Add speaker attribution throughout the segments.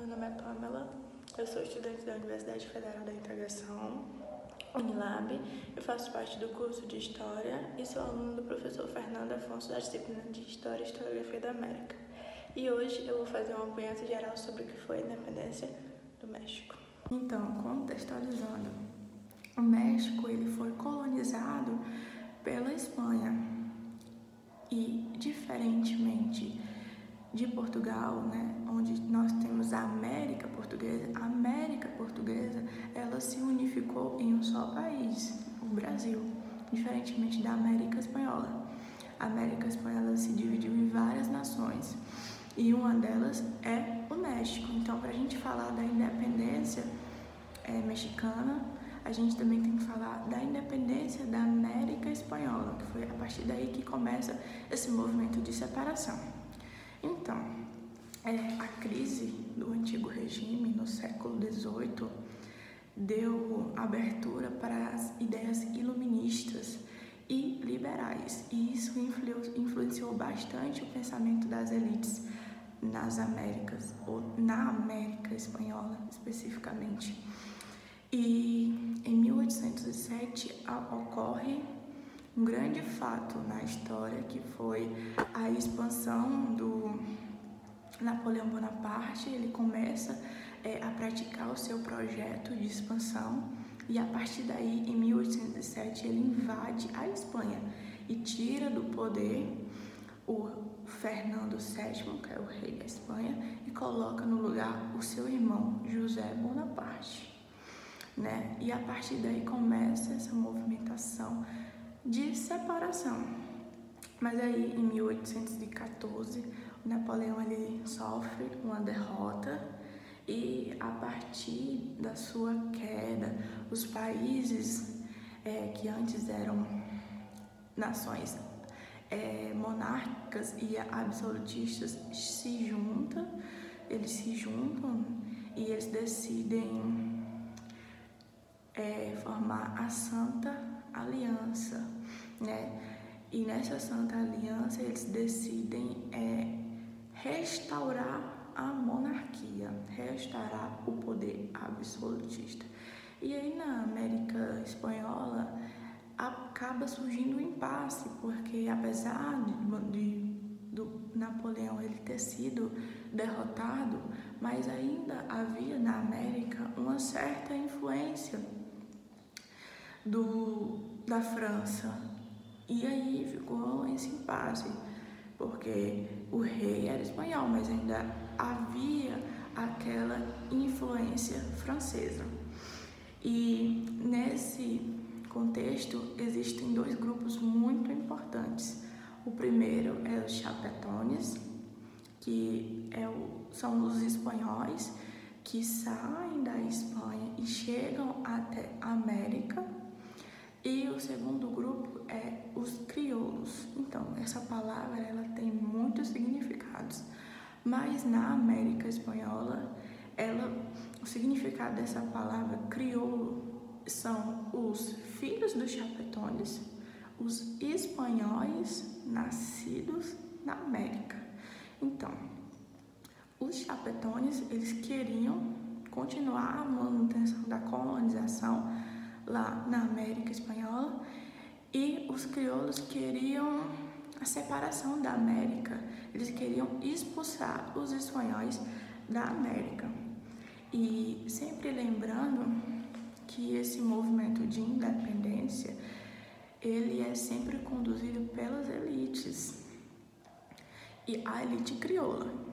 Speaker 1: nome é Pamela, eu sou estudante da Universidade Federal da Integração, Unilab, eu faço parte do curso de História e sou aluna do professor Fernando Afonso da disciplina de História e Historiografia da América. E hoje eu vou fazer um apanhado geral sobre o que foi a independência do México. Então, contextualizando, o México ele foi colonizado pela Espanha e, diferentemente de Portugal, onde nós temos a América Portuguesa, ela se unificou em um só país, o Brasil, diferentemente da América Espanhola. A América Espanhola se dividiu em várias nações e uma delas é o México. Então, para a gente falar da independência mexicana, a gente também tem que falar da independência da América Espanhola, que foi a partir daí que começa esse movimento de separação. Então, a crise do antigo regime no século XVIII deu abertura para as ideias iluministas e liberais, e isso influenciou bastante o pensamento das elites nas Américas, ou na América Espanhola especificamente. E em 1807 ocorre um grande fato na história, que foi a expansão do Napoleão Bonaparte. Ele começa a praticar o seu projeto de expansão e a partir daí, em 1807, ele invade a Espanha e tira do poder o Fernando VII, que é o rei da Espanha, e coloca no lugar o seu irmão José Bonaparte, E a partir daí começa essa movimentação de separação. Mas aí, em 1814, o Napoleão ele sofre uma derrota e, a partir da sua queda, os países que antes eram nações monárquicas e absolutistas eles se juntam e eles decidem formar a Santa Aliança, E nessa Santa Aliança eles decidem restaurar a monarquia, restaurar o poder absolutista. E aí na América Espanhola acaba surgindo um impasse, porque apesar do Napoleão ele ter sido derrotado, mas ainda havia na América uma certa influência da França. E aí ficou esse impasse, porque o rei era espanhol, mas ainda havia aquela influência francesa. E nesse contexto existem dois grupos muito importantes. O primeiro é os chapetones, que são os espanhóis que saem da Espanha e chegam até a América. E o segundo grupo é os crioulos. Então, essa palavra ela tem muitos significados, mas na América Espanhola, o significado dessa palavra crioulo são os filhos dos chapetones, os espanhóis nascidos na América. Então, os chapetones eles queriam continuar a manutenção da colonização lá na América Espanhola, e os crioulos queriam a separação da América, eles queriam expulsar os espanhóis da América. E sempre lembrando que esse movimento de independência, ele é sempre conduzido pelas elites, e a elite crioula,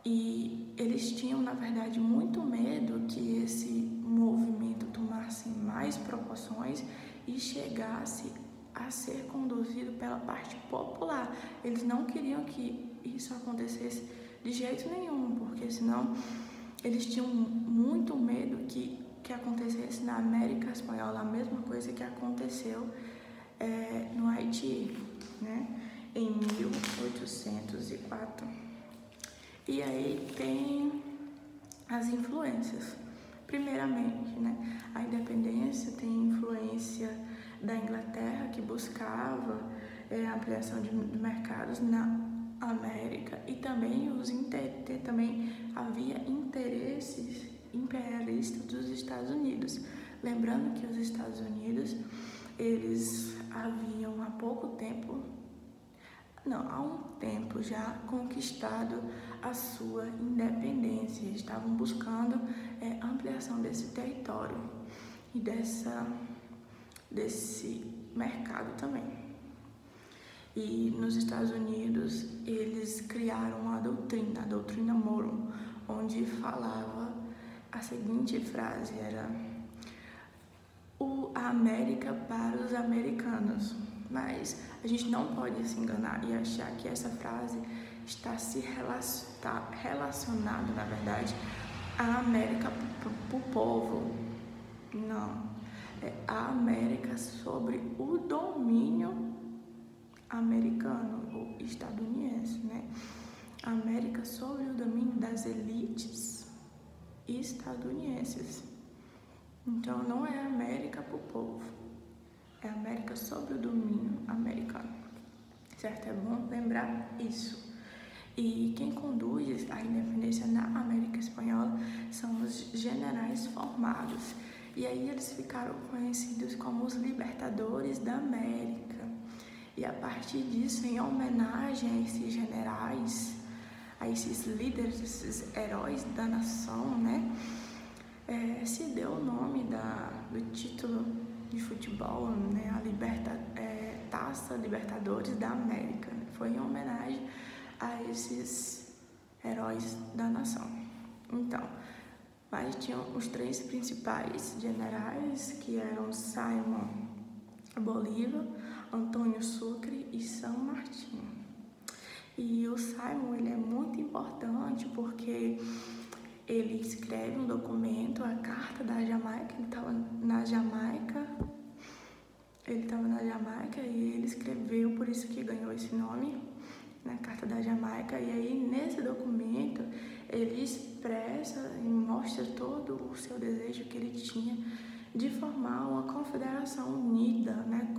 Speaker 1: E eles tinham, na verdade, muito medo que esse movimento tomasse mais proporções e chegasse a ser conduzido pela parte popular. Eles não queriam que isso acontecesse de jeito nenhum, porque senão eles tinham muito medo que acontecesse na América Espanhola a mesma coisa que aconteceu no Haiti, em 1804. E aí tem as influências. Primeiramente, a independência tem influência da Inglaterra, que buscava a ampliação de mercados na América, e também os também havia interesses imperialistas dos Estados Unidos. Lembrando que os Estados Unidos, eles haviam há um tempo já conquistado a sua independência. Eles estavam buscando ampliação desse território e desse mercado também. E nos Estados Unidos, eles criaram a doutrina Monroe, onde falava a seguinte frase, era a América para os americanos. Mas a gente não pode se enganar e achar que essa frase está relacionada, na verdade, à América para o povo. Não. É a América sobre o domínio americano ou estadunidense, né? A América sobre o domínio das elites estadunidenses. Então, não é a América para o povo, é a América sobre o domínio americano, certo? É bom lembrar isso. E quem conduz a independência na América Espanhola são os generais formados. E aí eles ficaram conhecidos como os libertadores da América. E a partir disso, em homenagem a esses generais, a esses líderes, esses heróis da nação, né? Se deu o nome do título de futebol, né? Taça Libertadores da América. Foi em homenagem a esses heróis da nação. Então, mas tinham os 3 principais generais, que eram Simón Bolívar, Antônio Sucre e San Martín. E o Simón, ele é muito importante porque ele escreve um documento, a Carta da Jamaica. Ele estava na Jamaica e ele escreveu, por isso que ganhou esse nome, na Carta da Jamaica. E aí, nesse documento, ele expressa e mostra todo o seu desejo que ele tinha de formar uma confederação unida, né,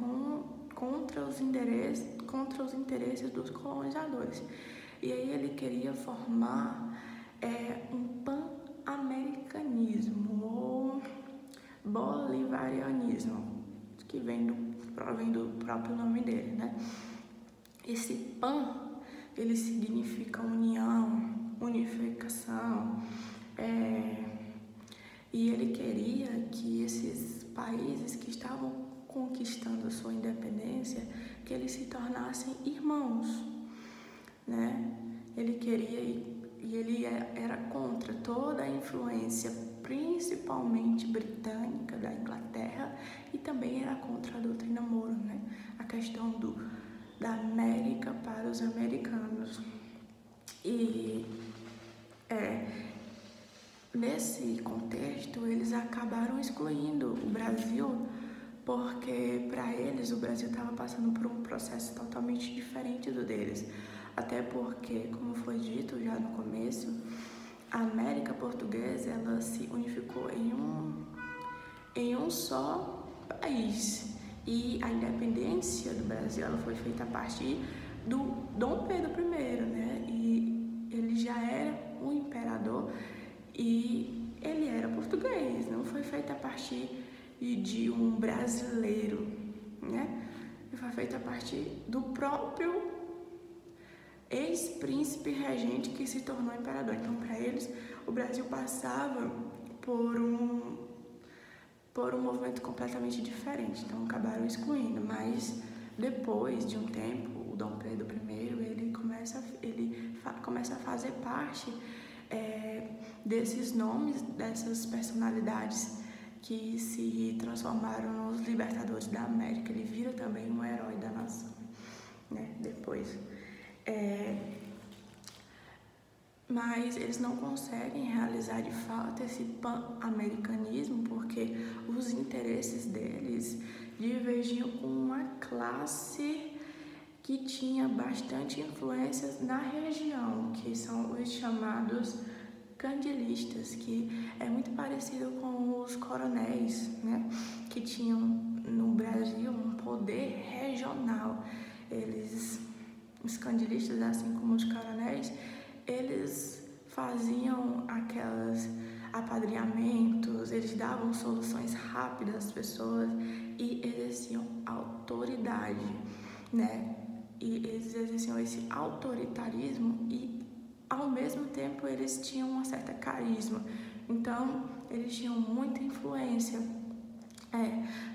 Speaker 1: contra os interesses dos colonizadores. E aí ele queria formar um pan-americanismo ou bolivarianismo, que provém do próprio nome dele, né? Esse pan, ele significa união, unificação, e ele queria que esses países que estavam conquistando a sua independência, que eles se tornassem irmãos, né? Ele queria e ele era contra toda a influência, principalmente britânica, da Inglaterra, e também era contra a doutrina Monroe, né? A questão da América para os americanos. E nesse contexto, eles acabaram excluindo o Brasil, porque para eles o Brasil estava passando por um processo totalmente diferente do deles. Até porque, como foi dito já no começo, a América Portuguesa, ela se unificou em um só país. E a independência do Brasil, ela foi feita a partir do Dom Pedro I, né? E ele já era um imperador e ele era português, não foi feita a partir de um brasileiro, né? Ele foi feita a partir do próprio ex-príncipe regente que se tornou imperador. Então, para eles, o Brasil passava por um movimento completamente diferente. Então, acabaram excluindo. Mas, depois de um tempo, o Dom Pedro I, ele começa a fazer parte desses nomes, dessas personalidades que se transformaram nos libertadores da América. Ele vira também um herói da nação, né? Depois. Mas eles não conseguem realizar de fato esse pan-americanismo porque os interesses deles divergiam com uma classe que tinha bastante influências na região, que são os chamados candilistas, que é muito parecido com os coronéis, né, que tinham no Brasil um poder regional. Os candilistas, assim como os coronéis, eles faziam aquelas apadrinhamentos, eles davam soluções rápidas às pessoas e exerciam autoridade, né? E eles exerciam esse autoritarismo e, ao mesmo tempo, eles tinham uma certa carisma. Então, eles tinham muita influência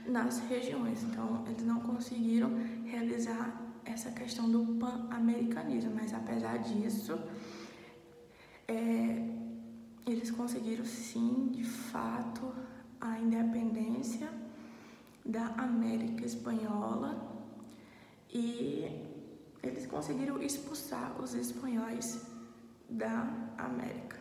Speaker 1: nas regiões. Então, eles não conseguiram realizar essa questão do pan-americanismo, mas apesar disso, eles conseguiram sim, de fato, a independência da América Espanhola e eles conseguiram expulsar os espanhóis da América.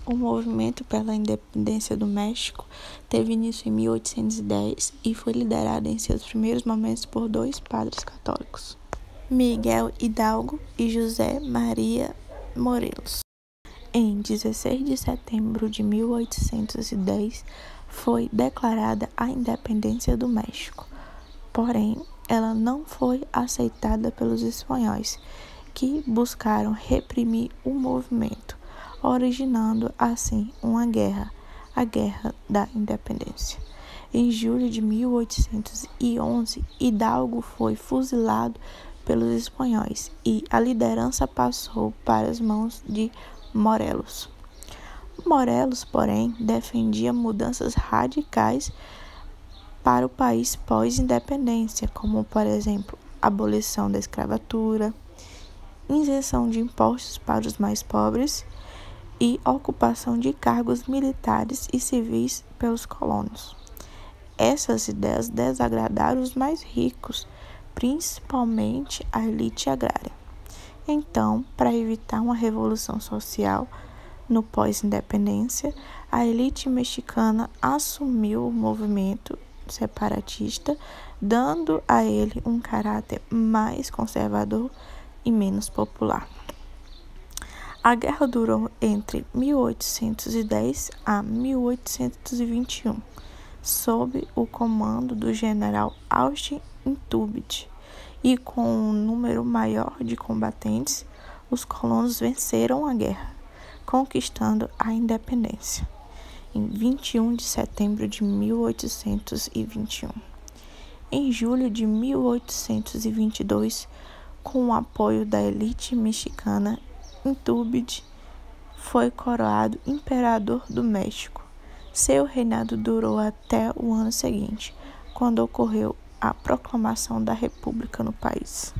Speaker 2: O movimento pela independência do México teve início em 1810 e foi liderado em seus primeiros momentos por 2 padres católicos, Miguel Hidalgo e José Maria Morelos. Em 16 de setembro de 1810 foi declarada a independência do México, porém ela não foi aceitada pelos espanhóis, que buscaram reprimir o movimento, originando assim uma guerra, a Guerra da Independência. Em julho de 1811, Hidalgo foi fuzilado pelos espanhóis e a liderança passou para as mãos de Morelos. Morelos, porém, defendia mudanças radicais para o país pós-independência, como, por exemplo, abolição da escravatura, isenção de impostos para os mais pobres e ocupação de cargos militares e civis pelos colonos. Essas ideias desagradaram os mais ricos, principalmente a elite agrária. Então, para evitar uma revolução social no pós-independência, a elite mexicana assumiu o movimento separatista, dando a ele um caráter mais conservador e menos popular. A guerra durou entre 1810 a 1821, sob o comando do general Austin Intúbit, e com um número maior de combatentes, os colonos venceram a guerra, conquistando a independência, em 21 de setembro de 1821. Em julho de 1822, com o apoio da elite mexicana, Intúbit foi coroado imperador do México. Seu reinado durou até o ano seguinte, quando ocorreu a proclamação da República no país.